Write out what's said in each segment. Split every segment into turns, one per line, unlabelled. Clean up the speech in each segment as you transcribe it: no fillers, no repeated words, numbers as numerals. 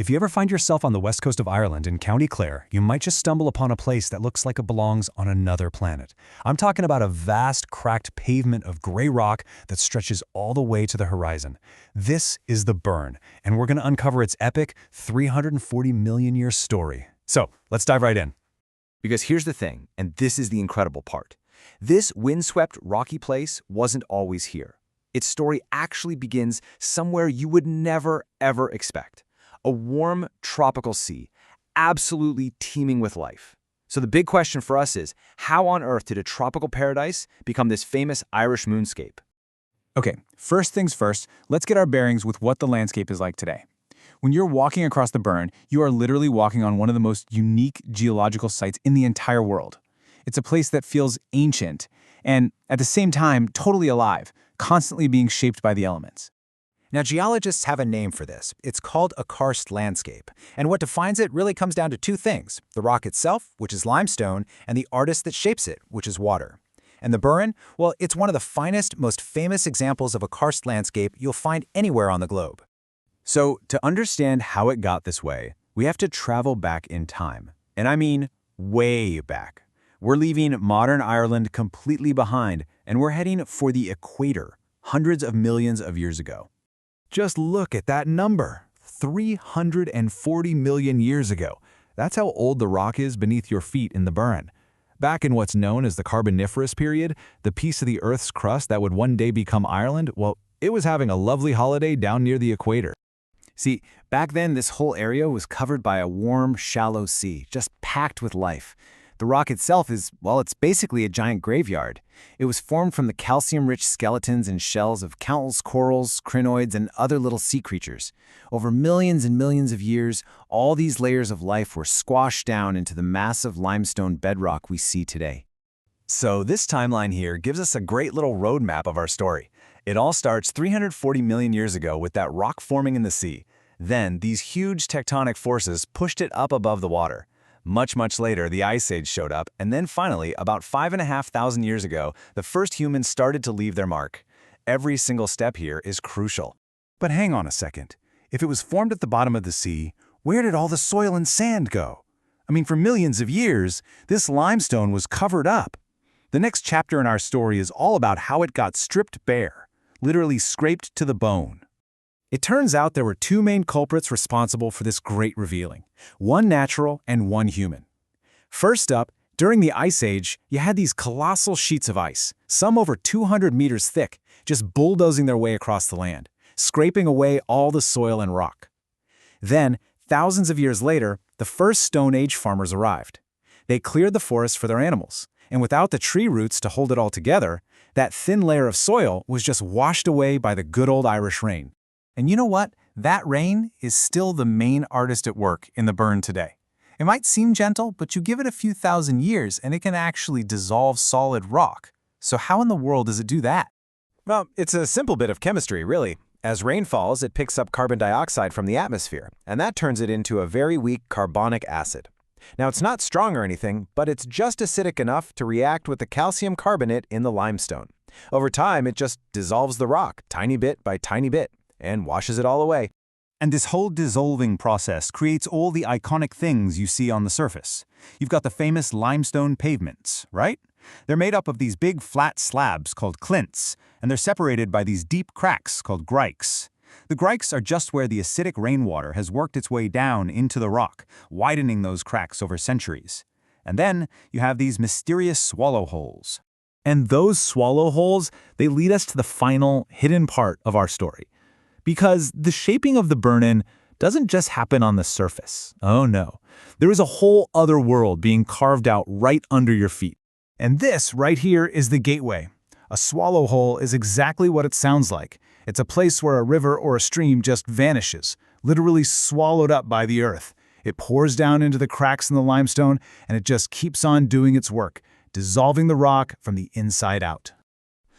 If you ever find yourself on the west coast of Ireland in County Clare, you might just stumble upon a place that looks like it belongs on another planet. I'm talking about a vast, cracked pavement of gray rock that stretches all the way to the horizon. This is the Burren, and we're going to uncover its epic 340 million year story. So, let's dive right in.
Because here's the thing, and this is the incredible part. This windswept, rocky place wasn't always here. Its story actually begins somewhere you would never, ever expect. A warm, tropical sea, absolutely teeming with life. So the big question for us is, how on earth did a tropical paradise become this famous Irish moonscape?
Okay, first things first, let's get our bearings with what the landscape is like today. When you're walking across the Burren, you are literally walking on one of the most unique geological sites in the entire world. It's a place that feels ancient and, at the same time, totally alive, constantly being shaped by the elements.
Now, geologists have a name for this. It's called a karst landscape. And what defines it really comes down to two things: the rock itself, which is limestone, and the artist that shapes it, which is water. And the Burren, well, it's one of the finest, most famous examples of a karst landscape you'll find anywhere on the globe.
So, to understand how it got this way, we have to travel back in time. And I mean, way back. We're leaving modern Ireland completely behind, and we're heading for the equator, hundreds of millions of years ago.
Just look at that number, 340 million years ago. That's how old the rock is beneath your feet in the Burren. Back in what's known as the Carboniferous period, the piece of the Earth's crust that would one day become Ireland, well, it was having a lovely holiday down near the equator.
See, back then this whole area was covered by a warm, shallow sea, just packed with life. The rock itself is, well, it's basically a giant graveyard. It was formed from the calcium-rich skeletons and shells of countless corals, crinoids, and other little sea creatures. Over millions and millions of years, all these layers of life were squashed down into the massive limestone bedrock we see today.
So this timeline here gives us a great little roadmap of our story. It all starts 340 million years ago with that rock forming in the sea. Then, these huge tectonic forces pushed it up above the water. Much later, the Ice Age showed up, and then finally, about 5,500 years ago, the first humans started to leave their mark. Every single step here is crucial.
But hang on a second. If it was formed at the bottom of the sea, where did all the soil and sand go? I mean, for millions of years, this limestone was covered up. The next chapter in our story is all about how it got stripped bare, literally scraped to the bone.
It turns out there were two main culprits responsible for this great revealing, one natural and one human. First up, during the Ice Age, you had these colossal sheets of ice, some over 200 meters thick, just bulldozing their way across the land, scraping away all the soil and rock. Then, thousands of years later, the first Stone Age farmers arrived. They cleared the forest for their animals, and without the tree roots to hold it all together, that thin layer of soil was just washed away by the good old Irish rain.
And you know what? That rain is still the main artist at work in the Burren today. It might seem gentle, but you give it a few thousand years and it can actually dissolve solid rock. So how in the world does it do that?
Well, it's a simple bit of chemistry, really. As rain falls, it picks up carbon dioxide from the atmosphere, and that turns it into a very weak carbonic acid. Now, it's not strong or anything, but it's just acidic enough to react with the calcium carbonate in the limestone. Over time, it just dissolves the rock, tiny bit by tiny bit, and washes it all away.
And this whole dissolving process creates all the iconic things you see on the surface. You've got the famous limestone pavements, right? They're made up of these big flat slabs called clints, and they're separated by these deep cracks called grikes. The grikes are just where the acidic rainwater has worked its way down into the rock, widening those cracks over centuries. And then you have these mysterious swallow holes. And those swallow holes, they lead us to the final, hidden part of our story. Because the shaping of the Burren doesn't just happen on the surface. Oh no. There is a whole other world being carved out right under your feet. And this right here is the gateway. A swallow hole is exactly what it sounds like. It's a place where a river or a stream just vanishes, literally swallowed up by the earth. It pours down into the cracks in the limestone, and it just keeps on doing its work, dissolving the rock from the inside out.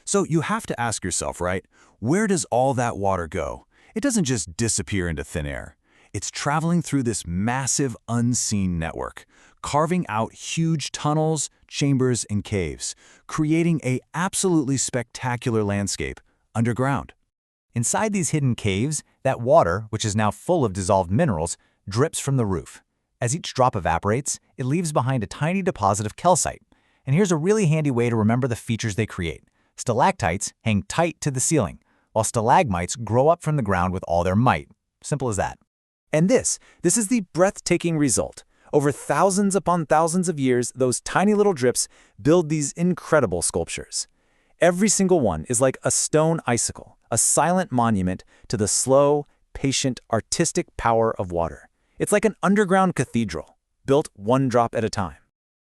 So you have to ask yourself, right, where does all that water go? It doesn't just disappear into thin air. It's traveling through this massive unseen network, carving out huge tunnels, chambers, and caves, creating an absolutely spectacular landscape underground.
Inside these hidden caves, that water, which is now full of dissolved minerals,
drips from the roof. As each drop evaporates, it leaves behind a tiny deposit of calcite. And here's a really handy way to remember the features they create. Stalactites hang tight to the ceiling, while stalagmites grow up from the ground with all their might. Simple as that.
And this is the breathtaking result. Over thousands upon thousands of years, those tiny little drips build these incredible sculptures. Every single one is like a stone icicle, a silent monument to the slow, patient, artistic power of water. It's like an underground cathedral, built one drop at a time.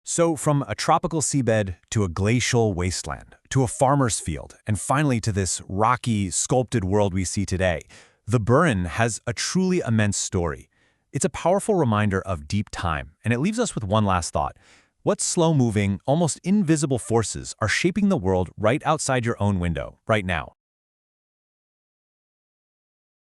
So from a tropical seabed to a glacial wasteland, to a farmer's field, and finally to this rocky, sculpted world we see today, the Burren has a truly immense story. It's a powerful reminder of deep time, and it leaves us with one last thought. What slow-moving, almost invisible forces are shaping the world right outside your own window, right now?